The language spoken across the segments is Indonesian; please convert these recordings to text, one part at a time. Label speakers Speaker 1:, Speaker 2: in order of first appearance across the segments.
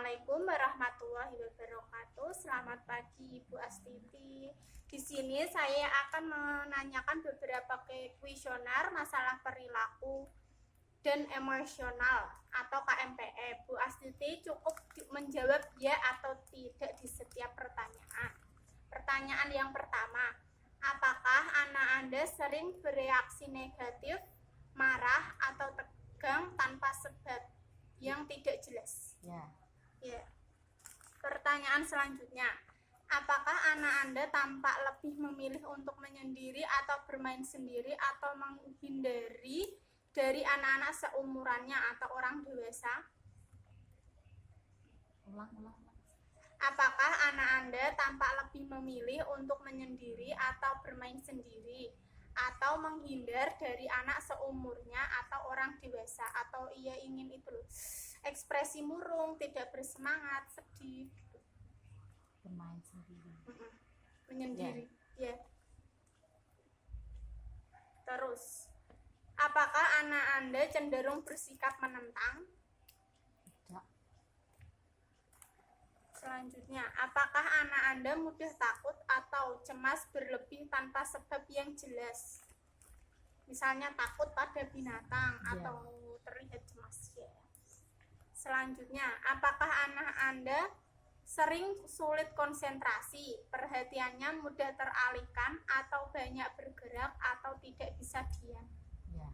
Speaker 1: Assalamualaikum warahmatullahi wabarakatuh. Selamat pagi Ibu Astiti. Di sini saya akan menanyakan beberapa kuesioner masalah perilaku dan emosional atau KMPE. Bu Astiti cukup menjawab ya atau tidak di setiap pertanyaan. Pertanyaan yang pertama, apakah anak Anda sering bereaksi negatif, marah atau tegang tanpa sebab yang tidak jelas? Ya. Pertanyaan selanjutnya, apakah anak Anda tampak lebih memilih untuk menyendiri atau bermain sendiri atau menghindari dari anak-anak seumurannya atau orang dewasa? Apakah anak Anda tampak lebih memilih untuk menyendiri atau bermain sendiri atau menghindar dari anak seumurnya atau orang dewasa, atau ia ingin itu ekspresi murung, tidak bersemangat, sedih,
Speaker 2: bermain sendiri,
Speaker 1: menyendiri, ya. Terus, apakah anak Anda cenderung bersikap menentang?
Speaker 2: tidak,
Speaker 1: Selanjutnya, apakah anak Anda mudah takut atau cemas berlebih tanpa sebab yang jelas? Misalnya takut pada binatang atau terlihat cemas, ya. Selanjutnya, apakah anak Anda sering sulit konsentrasi, perhatiannya mudah teralihkan atau banyak bergerak atau tidak bisa diam?
Speaker 2: ya,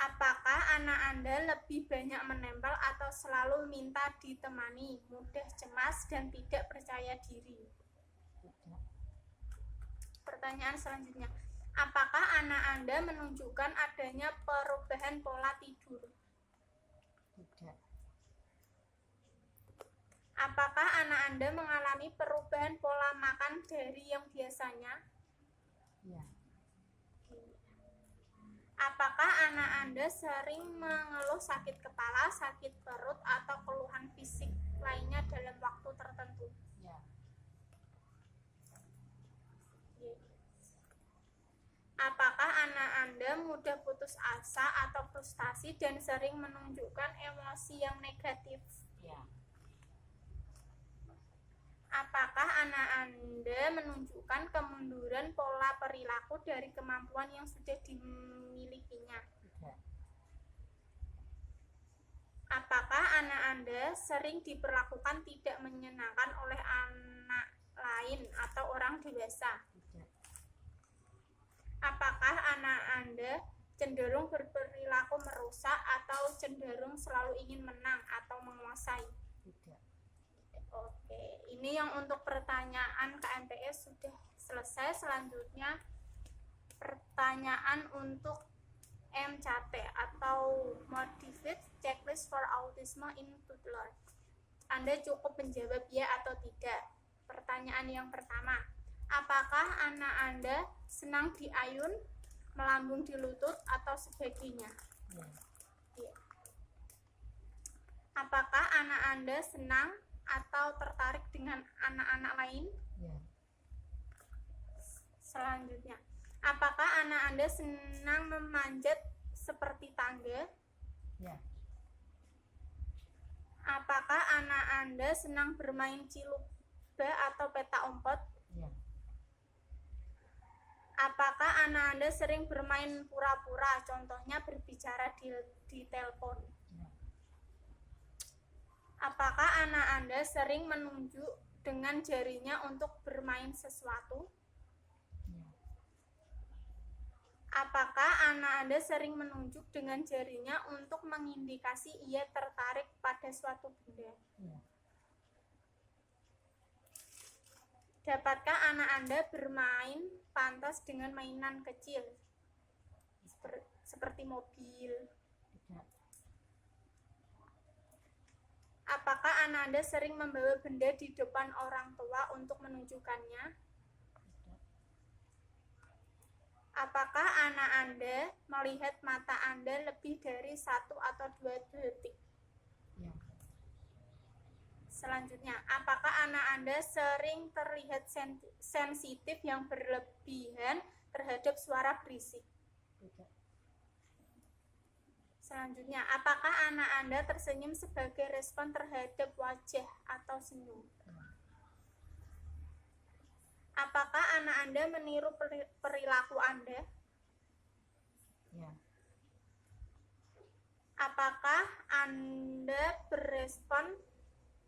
Speaker 1: Apakah anak Anda lebih banyak menempel atau selalu minta ditemani, mudah cemas dan tidak percaya diri?
Speaker 2: tidak,
Speaker 1: Pertanyaan selanjutnya, apakah anak Anda menunjukkan adanya perubahan pola tidur?
Speaker 2: tidak,
Speaker 1: Apakah anak Anda mengalami perubahan pola makan dari yang biasanya?
Speaker 2: ya,
Speaker 1: Apakah anak Anda sering mengeluh sakit kepala, sakit perut, atau keluhan fisik lainnya dalam waktu tertentu?
Speaker 2: ya,
Speaker 1: Apakah anak Anda mudah putus asa atau frustasi dan sering menunjukkan emosi yang negatif?
Speaker 2: ya,
Speaker 1: Apakah anak Anda menunjukkan kemunduran pola perilaku dari kemampuan yang sudah dimilikinya?
Speaker 2: tidak,
Speaker 1: Apakah anak Anda sering diperlakukan tidak menyenangkan oleh anak lain atau orang dewasa?
Speaker 2: tidak,
Speaker 1: Apakah anak Anda cenderung berperilaku merusak atau cenderung selalu ingin menang atau menguasai?
Speaker 2: tidak.
Speaker 1: Oke, ini yang untuk pertanyaan KMPS sudah selesai. Selanjutnya pertanyaan untuk MCAT atau Modified Checklist for Autism in Toddler. Anda cukup menjawab ya atau tidak. Pertanyaan yang pertama, apakah anak Anda senang diayun, melambung di lutut, atau sebagainya?
Speaker 2: Ya,
Speaker 1: Ya. Apakah anak Anda senang atau tertarik dengan anak-anak lain?
Speaker 2: ya,
Speaker 1: Selanjutnya, apakah anak Anda senang memanjat seperti tangga?
Speaker 2: ya,
Speaker 1: Apakah anak Anda senang bermain ciluba atau peta umpet?
Speaker 2: ya,
Speaker 1: Apakah anak Anda sering bermain pura-pura, contohnya berbicara di telepon?
Speaker 2: ya,
Speaker 1: Apakah anak Anda sering menunjuk dengan jarinya untuk bermain sesuatu?
Speaker 2: ya,
Speaker 1: Apakah anak Anda sering menunjuk dengan jarinya untuk mengindikasi ia tertarik pada suatu benda?
Speaker 2: ya,
Speaker 1: Dapatkah anak Anda bermain pantas dengan mainan kecil seperti mobil?
Speaker 2: tidak,
Speaker 1: Apakah anak Anda sering membawa benda di depan orang tua untuk menunjukkannya?
Speaker 2: tidak,
Speaker 1: Apakah anak Anda melihat mata Anda lebih dari 1 atau 2 detik?
Speaker 2: ya,
Speaker 1: Selanjutnya, apakah anak Anda sering terlihat sensitif yang berlebihan terhadap suara berisik?
Speaker 2: tidak,
Speaker 1: Selanjutnya, apakah anak Anda tersenyum sebagai respon terhadap wajah atau senyum?
Speaker 2: Ya.
Speaker 1: Apakah anak Anda meniru perilaku Anda?
Speaker 2: Ya.
Speaker 1: Apakah Anda berespon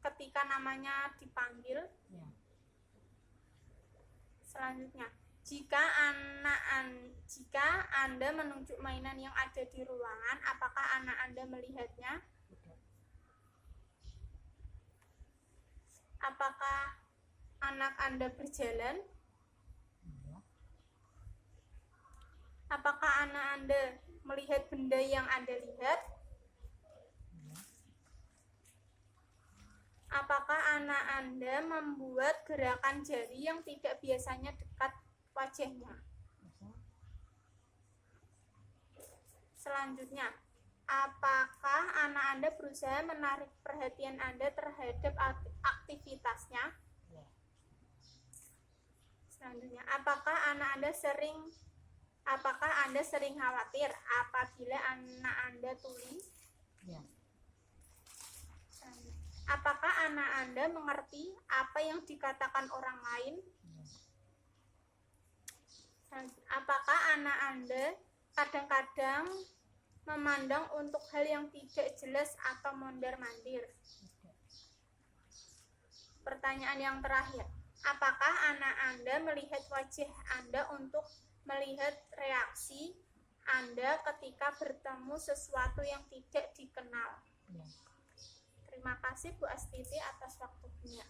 Speaker 1: ketika namanya dipanggil?
Speaker 2: Ya.
Speaker 1: Selanjutnya, jika Anda menunjuk mainan yang ada di ruangan, apakah anak Anda melihatnya?
Speaker 2: Tidak.
Speaker 1: Apakah anak Anda berjalan?
Speaker 2: Ya.
Speaker 1: Apakah anak Anda melihat benda yang Anda lihat?
Speaker 2: Ya.
Speaker 1: Apakah anak Anda membuat gerakan jari yang tidak biasanya dekat wajahnya?
Speaker 2: Bisa.
Speaker 1: Selanjutnya, apakah anak Anda berusaha menarik perhatian Anda terhadap aktivitasnya?
Speaker 2: Ya.
Speaker 1: Selanjutnya, apakah Anda sering khawatir apabila anak Anda tuli?
Speaker 2: Ya.
Speaker 1: Apakah anak Anda mengerti apa yang dikatakan orang lain?
Speaker 2: Ya.
Speaker 1: Apakah anak Anda kadang-kadang memandang untuk hal yang tidak jelas atau mondar-mandir?
Speaker 2: Tidak.
Speaker 1: Pertanyaan yang terakhir, apakah anak Anda melihat wajah Anda untuk melihat reaksi Anda ketika bertemu sesuatu yang tidak dikenal?
Speaker 2: Ya.
Speaker 1: Terima kasih Bu Astiti atas waktunya.